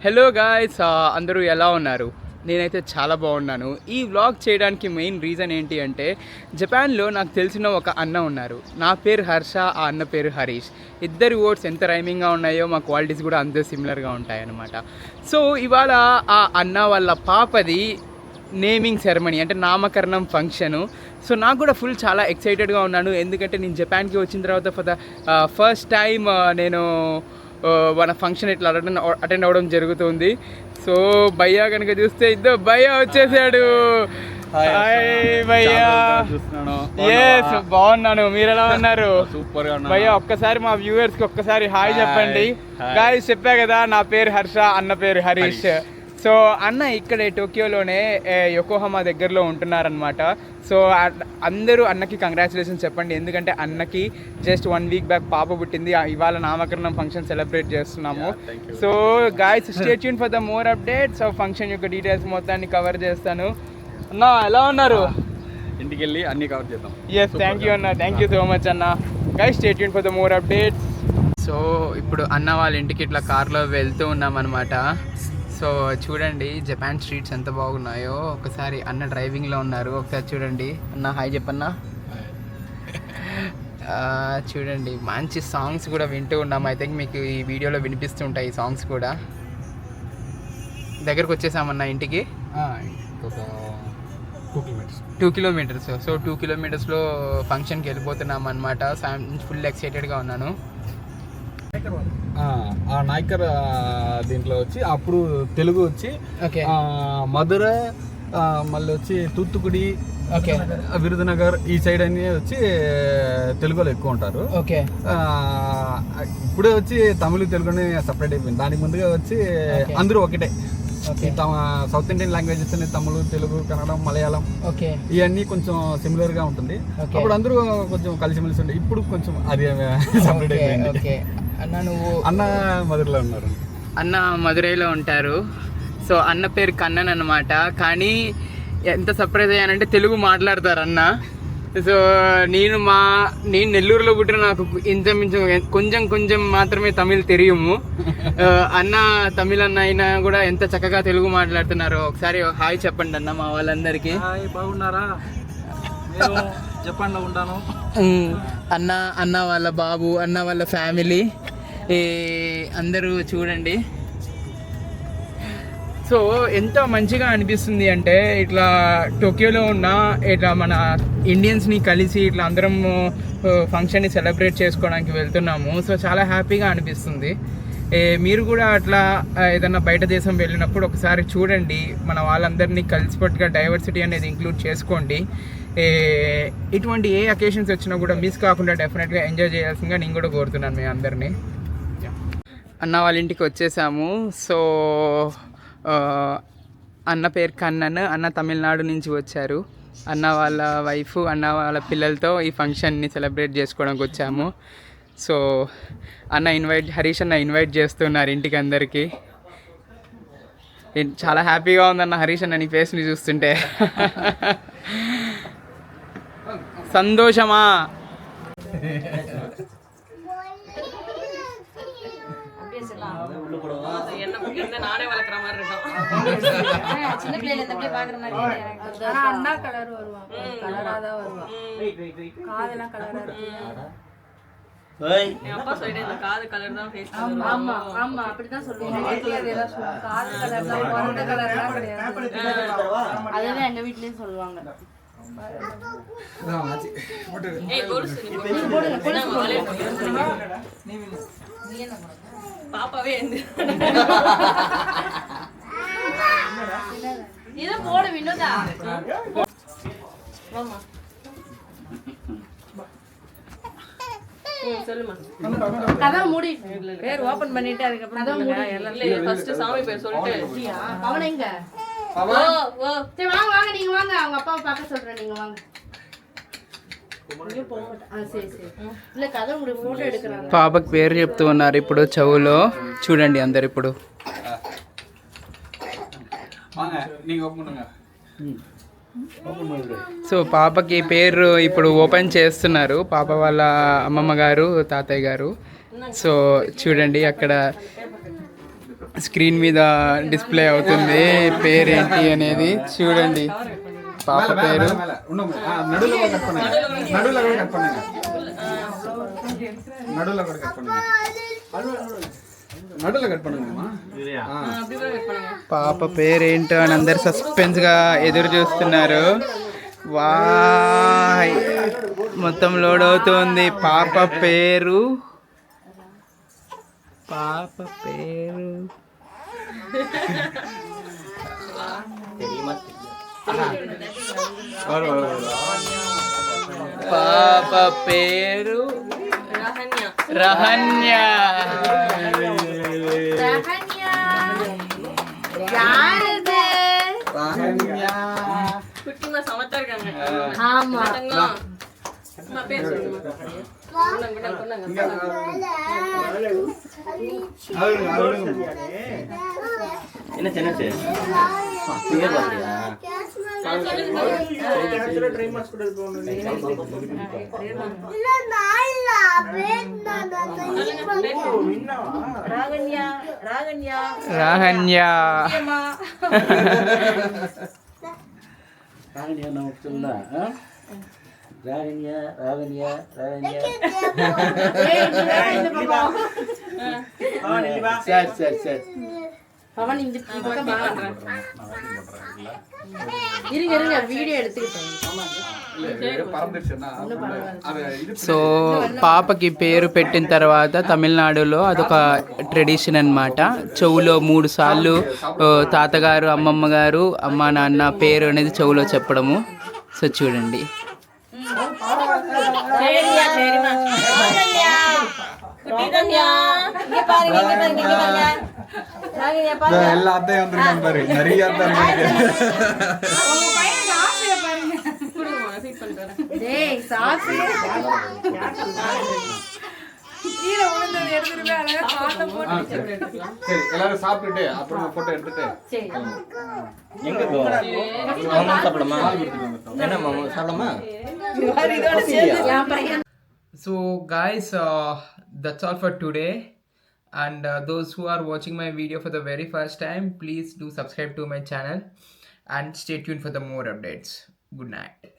Hello guys, అందరూ ఎలా ఉన్నారు? నేనైతే చాలా బాగున్నాను. ఈ వ్లాగ్ చేయడానికి మెయిన్ రీజన్ ఏంటి అంటే జపాన్లో నాకు తెలిసిన ఒక అన్న ఉన్నారు. నా పేరు హర్ష, ఆ అన్న పేరు హరీష్. ఇద్దరి వర్డ్స్ ఎంత రైమింగ్గా ఉన్నాయో మా క్వాలిటీస్ కూడా అంతే సిమిలర్గా ఉంటాయన్నమాట. సో ఇవాళ ఆ అన్న వాళ్ళ పాపది నేమింగ్ సెరమనీ అంటే నామకరణం ఫంక్షను. సో నాకు కూడా ఫుల్ చాలా ఎక్సైటెడ్గా ఉన్నాను. ఎందుకంటే నేను జపాన్కి వచ్చిన తర్వాత ఫర్ ద ఫస్ట్ టైం నేను మన ఫంక్షన్ ఇట్లా అటెండ్ అవ్వడం జరుగుతుంది. సో భయ్యా కనుక చూస్తే ఇద్దరు భయ్యా వచ్చేసాడు. భయ్యా బాగున్నాను, మీరు ఎలా ఉన్నారు? సూపర్ గా భయ్యా ఒక్కసారి మా వ్యూవర్స్ కి ఒక్కసారి హాయ్ చెప్పండి. గాయ్స్ చెప్పా కదా, నా పేరు హర్ష, అన్న పేరు హరీష్. సో అన్న ఇక్కడే టోక్యోలోనే యొకోహమా దగ్గరలో ఉంటున్నారనమాట. సో అందరూ అన్నకి కంగ్రాచులేషన్స్ చెప్పండి, ఎందుకంటే అన్నకి జస్ట్ 1 వీక్ బ్యాక్ పాప పుట్టింది. ఇవాళ నామకరణం ఫంక్షన్ సెలబ్రేట్ చేస్తున్నాము. So guys stay tune for the more updates. So function యొక్క డీటెయిల్స్ మొత్తాన్ని కవర్ చేస్తాను. అన్న ఎలా ఉన్నారు? ఇంటికి వెళ్ళి అన్ని కవర్ చేద్దాం. ఎస్, థ్యాంక్ యూ అన్న, థ్యాంక్ యూ సో మచ్ అన్న. Guys stay tune for the more updates. So ఇప్పుడు అన్న వాళ్ళ ఇంటికి ఇట్లా కార్లో వెళ్తూ ఉన్నామన్నమాట. సో చూడండి జపాన్ స్ట్రీట్స్ ఎంత బాగున్నాయో. ఒకసారి అన్న డ్రైవింగ్లో ఉన్నారు, ఒకసారి చూడండి. అన్న హాయ్ చెప్పన్నా. చూడండి మంచి సాంగ్స్ కూడా వింటూ ఉన్నాం. ఐ థింక్ మీకు ఈ వీడియోలో వినిపిస్తుంటాయి ఈ సాంగ్స్ కూడా. దగ్గరకు వచ్చేసామన్న ఇంటికి. 2 కిలోమీటర్స్. సో 2 కిలోమీటర్స్లో ఫంక్షన్కి వెళ్ళిపోతున్నాం అనమాట. ఫుల్ ఎక్సైటెడ్గా ఉన్నాను. ఆ నాయకర్ దీంట్లో వచ్చి అప్పుడు తెలుగు వచ్చి ఓకే, మధుర, మళ్ళీ వచ్చి తూత్తుకుడి, ఓకే, విరుదునగర్ ఈ సైడ్ అన్ని వచ్చి తెలుగులో ఎక్కువ ఉంటారు. ఓకే, ఇప్పుడే వచ్చి తమిళ తెలుగుని సపరేట్ అయిపోయింది. దానికి ముందుగా వచ్చి అందరూ ఒకటే. సౌత్ ఇండియన్ లాంగ్వేజెస్ అన్ని తమిళ, తెలుగు, కన్నడం, మలయాళం ఓకే, ఇవన్నీ కొంచెం సిమిలర్ గా ఉంటుంది. అప్పుడు అందరూ కొంచెం కలిసిమెలిసి ఉండే. ఇప్పుడు కొంచెం అది సపరేట్ అయిపోయింది. అన్న మధురలో ఉన్నారు. అన్న మధురైలో ఉంటారు. సో అన్న పేరు కన్నన్ అనమాట. కానీ ఎంత సర్ప్రైజ్ అయ్యానంటే తెలుగు మాట్లాడతారు అన్న. సో నేను నెల్లూరులో పుట్టిన నాకు కొంచెం కొంచెం మాత్రమే తమిళ్ తెలియము. అన్న తమిళ అన్న అయినా కూడా ఎంత చక్కగా తెలుగు మాట్లాడుతున్నారు. ఒకసారి హాయ్ చెప్పండి అన్న మా వాళ్ళందరికీ. బాగున్నారా? జపాన్లో ఉంటాను. అన్న వాళ్ళ బాబు, అన్న వాళ్ళ ఫ్యామిలీ అందరూ చూడండి. సో ఎంత మంచిగా అనిపిస్తుంది అంటే ఇట్లా టోక్యోలో ఉన్న ఇట్లా మన ఇండియన్స్ని కలిసి ఇట్లా అందరం ఫంక్షన్ని సెలబ్రేట్ చేసుకోవడానికి వెళ్తున్నాము. సో చాలా హ్యాపీగా అనిపిస్తుంది. మీరు కూడా అట్లా ఏదన్నా బయట దేశం వెళ్ళినప్పుడు ఒకసారి చూడండి, మన వాళ్ళందరినీ కలిసిపట్టుగా డైవర్సిటీ అనేది ఇంక్లూడ్ చేసుకోండి. ఇటువంటి ఏ అకేషన్స్ వచ్చినా కూడా మిస్ కాకుండా డెఫినెట్గా ఎంజాయ్ చేయాల్సిందిగా నేను కూడా కోరుతున్నాను మీ అందరినీ. అన్న వాళ్ళ ఇంటికి వచ్చేసాము. సో అన్న పేరు కన్నన్. అన్న తమిళనాడు నుంచి వచ్చారు. అన్న వాళ్ళ వైఫ్, అన్న వాళ్ళ పిల్లలతో ఈ ఫంక్షన్ని సెలబ్రేట్ చేసుకోవడానికి వచ్చాము. సో హరీష్ అన్న ఇన్వైట్ చేస్తున్నారు ఇంటికి అందరికీ. చాలా హ్యాపీగా ఉందన్న హరీష్ అన్న నీ ఫేస్ని చూస్తుంటే. సంతోషమా? அதுவே எங்க வீட்லயும் சொல்லுவாங்க. பாப்பாவே இத போடு வினோதா. மாமா சொல்லுமா. கதவை மூடி பேர் ஓபன் பண்ணிட்டு அதுக்கு அப்புறம் எல்லாம் ஃபர்ஸ்ட் சாமி பேர் சொல்லிட்டு அவன் எங்க? ஓ சரி வாங்க வாங்க, நீங்க வாங்க, அவங்க அப்பாவை பார்க்க சொல்றேன், நீங்க வாங்க. పాపకి పేరు చెప్తూ ఉన్నారు ఇప్పుడు చెవులో. చూడండి అందరు ఇప్పుడు. సో పాపకి పేరు ఇప్పుడు ఓపెన్ చేస్తున్నారు, పాప వాళ్ళ అమ్మమ్మ గారు, తాతయ్య గారు. సో చూడండి అక్కడ స్క్రీన్ మీద డిస్ప్లే అవుతుంది పేరేంటి అనేది చూడండి. పాప పేరు నడులో కూడా కట్టుకున్నాను. నడులో కూడా కట్టుకున్నాను. నడులో కూడా కట్టుకున్నాను. నడులో కట్టుకున్నాను. పాప పేరేంటో అని అందరు సస్పెన్స్ గా ఎదురు చూస్తున్నారు. వాయ్ మొత్తం లోడ్ అవుతుంది. పాప పేరు పాప పేరు రహన్య. என்ன சின்ன రాహన్య பவன் இந்த பக்கம் இருங்க வீடியோ எடுத்துக்கிட்டேன். సో పాపకి పేరు పెట్టిన తర్వాత తమిళనాడులో అదొక ట్రెడిషన్ అన్నమాట. చెవులో 3 సార్లు తాతగారు అమ్మమ్మ గారు అమ్మ నాన్న పేరు అనేది చెవులో చెప్పడము. సో చూడండి. எல்லா அத்தையும் வந்திருக்காங்க பாரு. நிறைய அத்தை எல்லாரும் சாப்பிட்டுட்டு அப்புறம் போட்டோ எடுத்துட்டு எங்க சாப்பிடலாமா? என்ன மாமா சாப்பிடலாமா? So guys, that's all for today. And those who are watching my video for the very first time, please do subscribe to my channel and stay tuned for the more updates. Good night.